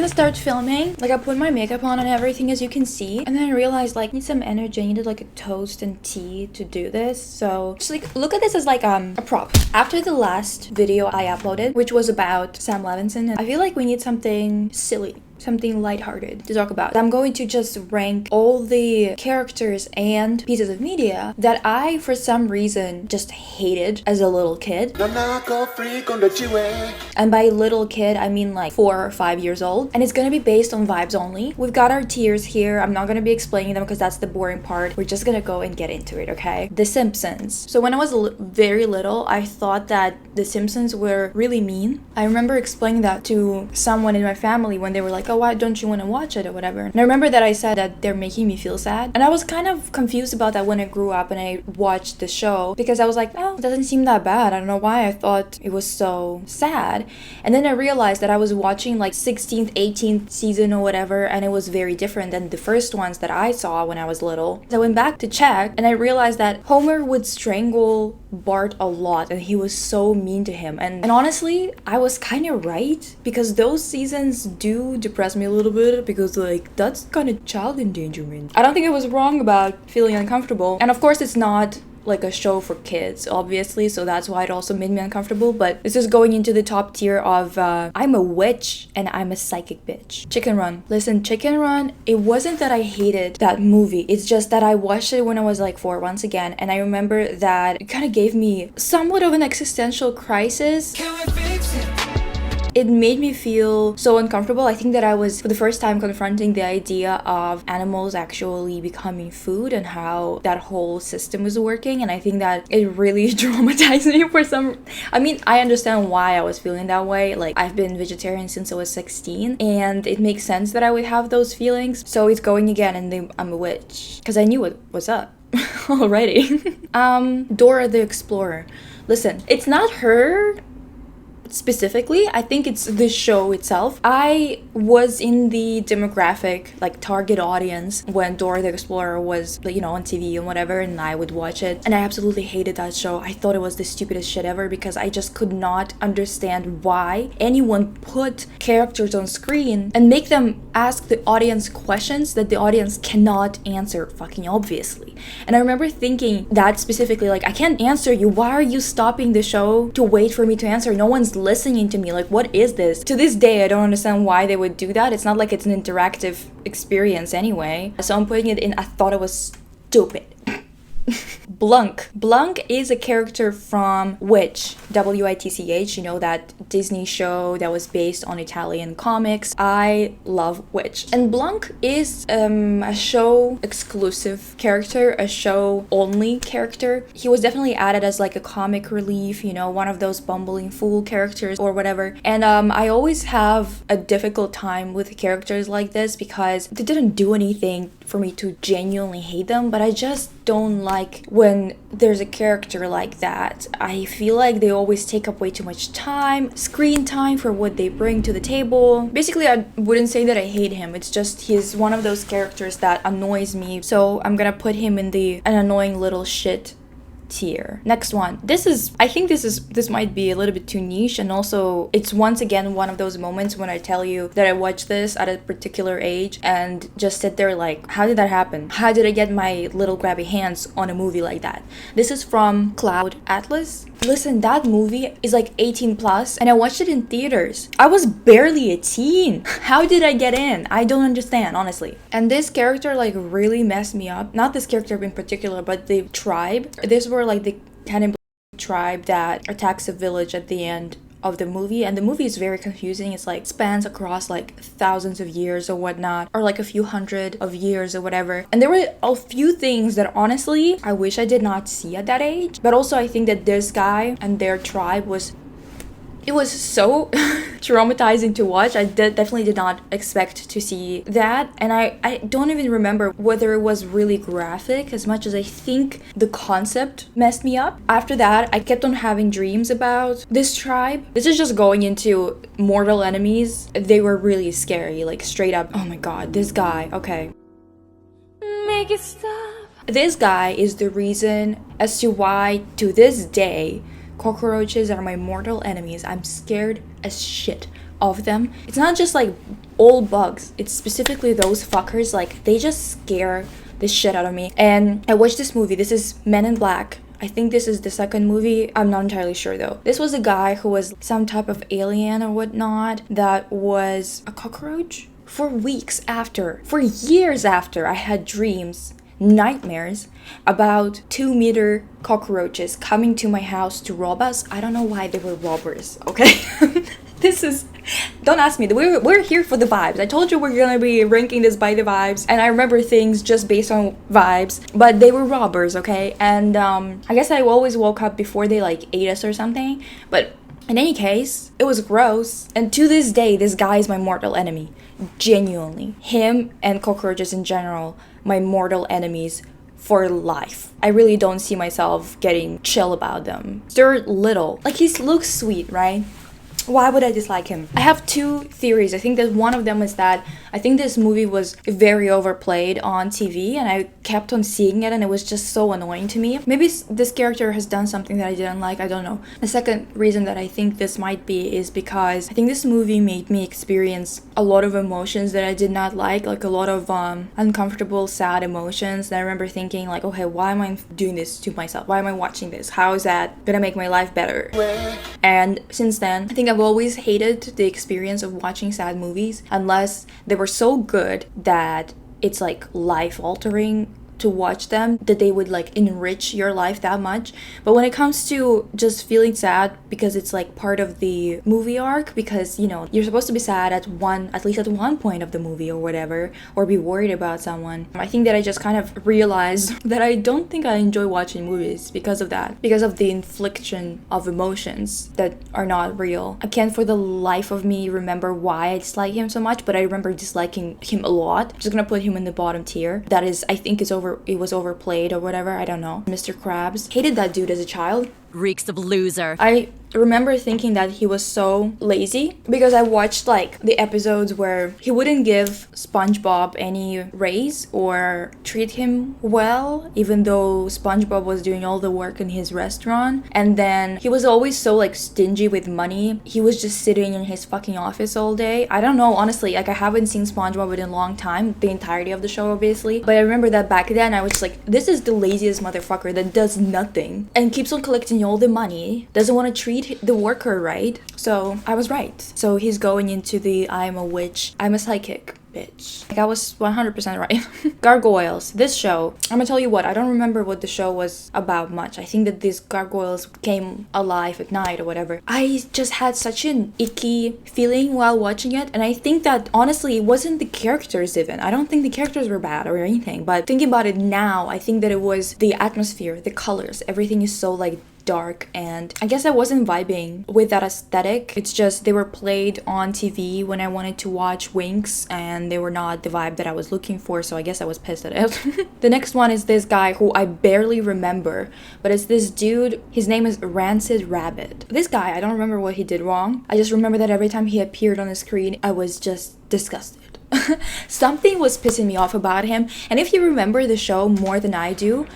gonna start filming. Like I put my makeup on and everything, as you can see, and then I realized like I need some energy. I needed like a toast and tea to do this. So just like look at this as like a prop. After the last video I uploaded, which was about Sam Levinson, I feel like we need something silly, something lighthearted to talk about. I'm going to just rank all the characters and pieces of media that I, for some reason, just hated as a little kid. And by little kid, I mean like 4 or 5 years old. And it's gonna be based on vibes only. We've got our tiers here. I'm not gonna be explaining them because that's the boring part. We're just gonna go and get into it, okay? The Simpsons. So when I was very little, I thought that the Simpsons were really mean. I remember explaining that to someone in my family when they were like, oh, why don't you want to watch it or whatever? And I remember that I said that they're making me feel sad. And I was kind of confused about that when I grew up and I watched the show because I was like, oh, it doesn't seem that bad. I don't know why I thought it was so sad. And then I realized that I was watching like 16th, 18th season or whatever, and it was very different than the first ones that I saw when I was little. So I went back to check and I realized that Homer would strangle Bart a lot and he was so mean to him. And honestly, I was kind of right because those seasons do depress me a little bit because like that's kind of child endangerment. I don't think I was wrong about feeling uncomfortable. And of course it's not like a show for kids, obviously, so that's why it also made me uncomfortable. But this is going into the top tier of I'm a witch and I'm a psychic bitch. Chicken Run. Listen, Chicken Run, it wasn't that I hated that movie, it's just that I watched it when I was like 4 once again, and I remember that it kind of gave me somewhat of an existential crisis. Can we fix it? It made me feel so uncomfortable. I think that I was for the first time confronting the idea of animals actually becoming food and how that whole system was working. And I think that it really traumatized me for some... I mean, I understand why I was feeling that way. Like, I've been vegetarian since I was 16 and it makes sense that I would have those feelings. So it's going again and I'm a witch. Because I knew what was up already. Dora the Explorer. Listen, it's not her specifically, I think it's the show itself. I was in the demographic, like target audience when Dora the Explorer was, you know, on TV and whatever, and I would watch it, and I absolutely hated that show. I thought it was the stupidest shit ever because I just could not understand why anyone put characters on screen and make them ask the audience questions that the audience cannot answer, fucking obviously. And I remember thinking that specifically, like, I can't answer you. Why are you stopping the show to wait for me to answer? No one's listening to me. Like, what is this? To this day, I don't understand why they would do that. It's not like it's an interactive experience anyway. So I'm putting it in, I thought it was stupid. Blunk. Blunk is a character from Witch, W-I-T-C-H, you know, that Disney show that was based on Italian comics. I love Witch. And Blunk is a show exclusive character, a show only character. He was definitely added as like a comic relief, you know, one of those bumbling fool characters or whatever. And I always have a difficult time with characters like this because they didn't do anything for me to genuinely hate them, but I just don't like when there's a character like that. I feel like they always take up way too much time, screen time for what they bring to the table. Basically, I wouldn't say that I hate him. It's just he's one of those characters that annoys me. So I'm gonna put him in an annoying little shit tier. Next one. I think this might be a little bit too niche, and also it's once again one of those moments when I tell you that I watched this at a particular age and just sit there like, how did that happen? How did I get my little grabby hands on a movie like that? This is from Cloud Atlas. Listen, that movie is like 18 plus and I watched it in theaters. I was barely a teen. How did I get in? I don't understand, honestly. And this character like really messed me up. Not this character in particular, but the tribe. This were like the cannibal tribe that attacks a village at the end of the movie, and the movie is very confusing. It's like spans across like thousands of years or whatnot, or like a few hundred of years or whatever. And there were a few things that honestly I wish I did not see at that age, but also I think that this guy and their tribe was so traumatizing to watch. I definitely did not expect to see that, and I don't even remember whether it was really graphic as much as I think the concept messed me up. After that, I kept on having dreams about this tribe. This is just going into mortal enemies. They were really scary, like straight up. Oh my god, this guy. Okay. Make it stop. This guy is the reason as to why, to this day, Cockroaches are my mortal enemies. I'm scared as shit of them. It's not just like all bugs, it's specifically those fuckers. Like, they just scare the shit out of me. And I watched this movie. This is Men in Black. I think this is the second movie. I'm not entirely sure though. This was a guy who was some type of alien or whatnot that was a cockroach. For weeks after, for years after, I had dreams, nightmares about 2-meter cockroaches coming to my house to rob us. I don't know why they were robbers, okay? Don't ask me. We're here for the vibes. I told you we're gonna be ranking this by the vibes, and I remember things just based on vibes, but they were robbers, okay? And I guess I always woke up before they like ate us or something, but in any case, it was gross. And to this day, this guy is my mortal enemy. Genuinely. Him and cockroaches in general, my mortal enemies for life. I really don't see myself getting chill about them. They're little. Like, he looks sweet, right? Why would I dislike him? I have two theories. I think that one of them is that I think this movie was very overplayed on TV, and I kept on seeing it, and it was just so annoying to me. Maybe this character has done something that I didn't like. I don't know. The second reason that I think this might be is because I think this movie made me experience a lot of emotions that I did not like a lot of uncomfortable, sad emotions. And I remember thinking like, okay, why am I doing this to myself? Why am I watching this? How is that gonna make my life better? And since then, I think I've always hated the experience of watching sad movies unless they were so good that it's like life altering to watch them, that they would like enrich your life that much. But when it comes to just feeling sad because it's like part of the movie arc, because you know you're supposed to be sad at least at one point of the movie or whatever, or be worried about someone, I think that I just kind of realized that I don't think I enjoy watching movies because of that, because of the infliction of emotions that are not real. I can't for the life of me remember why I dislike him so much, but I remember disliking him a lot. I'm just gonna put him in the bottom tier. That is, I think it was overplayed or whatever, I don't know. Mr. Krabs. Hated that dude as a child. Reeks of loser. I remember thinking that he was so lazy because I watched like the episodes where he wouldn't give SpongeBob any raise or treat him well, even though SpongeBob was doing all the work in his restaurant. And then he was always so like stingy with money. He was just sitting in his fucking office all day. I don't know, honestly, like I haven't seen SpongeBob in a long time, the entirety of the show obviously, but I remember that back then I was just like, this is the laziest motherfucker that does nothing and keeps on collecting all the money, doesn't want to treat the worker right. So I was right. So he's going into the I'm a witch, I'm a psychic bitch. Like, I was 100% right. Gargoyles. This show, I'm gonna tell you what, I don't remember what the show was about much. I think that these gargoyles came alive at night or whatever. I just had such an icky feeling while watching it, and I think that honestly it wasn't the characters even. I don't think the characters were bad or anything, but thinking about it now, I think that it was the atmosphere, the colors, everything is so like dark, and I guess I wasn't vibing with that aesthetic. It's just they were played on TV when I wanted to watch Winx, and they were not the vibe that I was looking for, so I guess I was pissed at it. The next one is this guy who I barely remember, but it's this dude, his name is Rancid Rabbit. This guy, I don't remember what he did wrong. I just remember that every time he appeared on the screen, I was just disgusted. Something was pissing me off about him, and if you remember the show more than I do,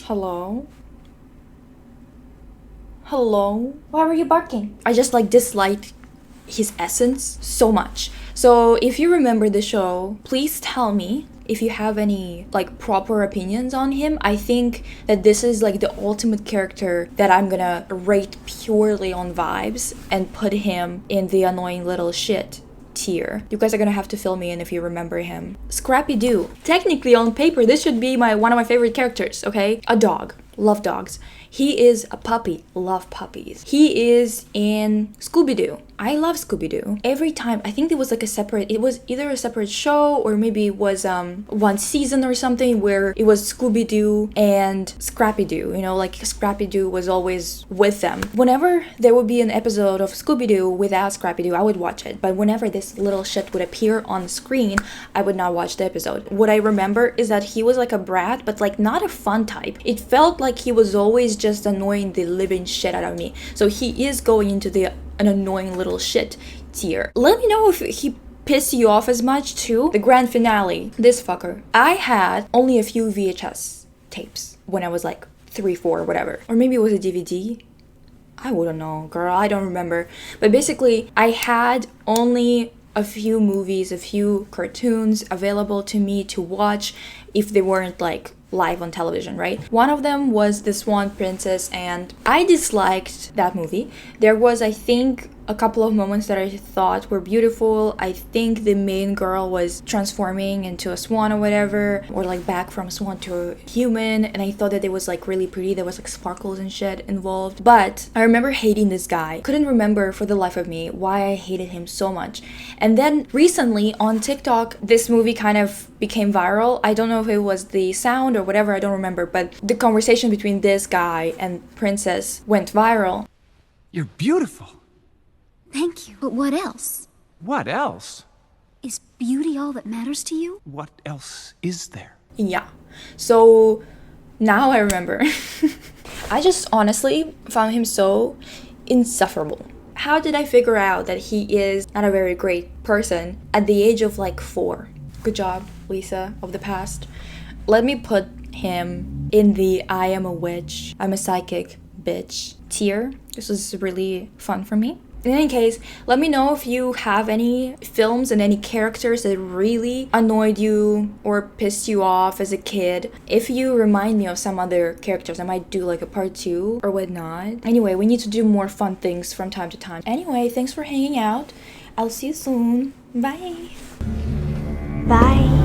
Hello? Why were you barking? I just like disliked his essence so much. So if you remember the show, please tell me if you have any like proper opinions on him. I think that this is like the ultimate character that I'm gonna rate purely on vibes and put him in the annoying little shit tier. You guys are gonna have to fill me in if you remember him. ScrappyDoo. Technically on paper this should be one of my favorite characters, okay? A dog. Love dogs. He is a puppy. Love puppies. He is in Scooby-Doo. I love Scooby-Doo. Every time, I think it was either a separate show or maybe it was one season or something where it was Scooby-Doo and ScrappyDoo. You know, like ScrappyDoo was always with them. Whenever there would be an episode of Scooby-Doo without ScrappyDoo, I would watch it. But whenever this little shit would appear on the screen, I would not watch the episode. What I remember is that he was like a brat, but like not a fun type. It felt like he was always just annoying the living shit out of me. So he is going into an annoying little shit tier. Let me know if he pissed you off as much too. The grand finale, this fucker. I had only a few VHS tapes when I was like 3, 4, whatever. Or maybe it was a DVD. I wouldn't know, girl. I don't remember. But basically, I had only a few movies, a few cartoons available to me to watch if they weren't like live on television, right? One of them was The Swan Princess, and I disliked that movie. There was, I think, a couple of moments that I thought were beautiful. I think the main girl was transforming into a swan or whatever, or like back from swan to a human, and I thought that it was like really pretty. There was like sparkles and shit involved. But I remember hating this guy. Couldn't remember for the life of me why I hated him so much. And then recently on TikTok, this movie kind of became viral. I don't know if it was the sound or whatever, I don't remember, but the conversation between this guy and Princess went viral. You're beautiful. Thank you. But what else? What else? Is beauty all that matters to you? What else is there? Yeah. So now I remember. I just honestly found him so insufferable. How did I figure out that he is not a very great person at the age of like 4? Good job, Lisa of the past. Let me put him in the I am a witch, I'm a psychic bitch tier. This was really fun for me. In any case, let me know if you have any films and any characters that really annoyed you or pissed you off as a kid. If you remind me of some other characters, I might do like a part 2 or whatnot. Anyway, we need to do more fun things from time to time. Anyway, thanks for hanging out. I'll see you soon. Bye. Bye.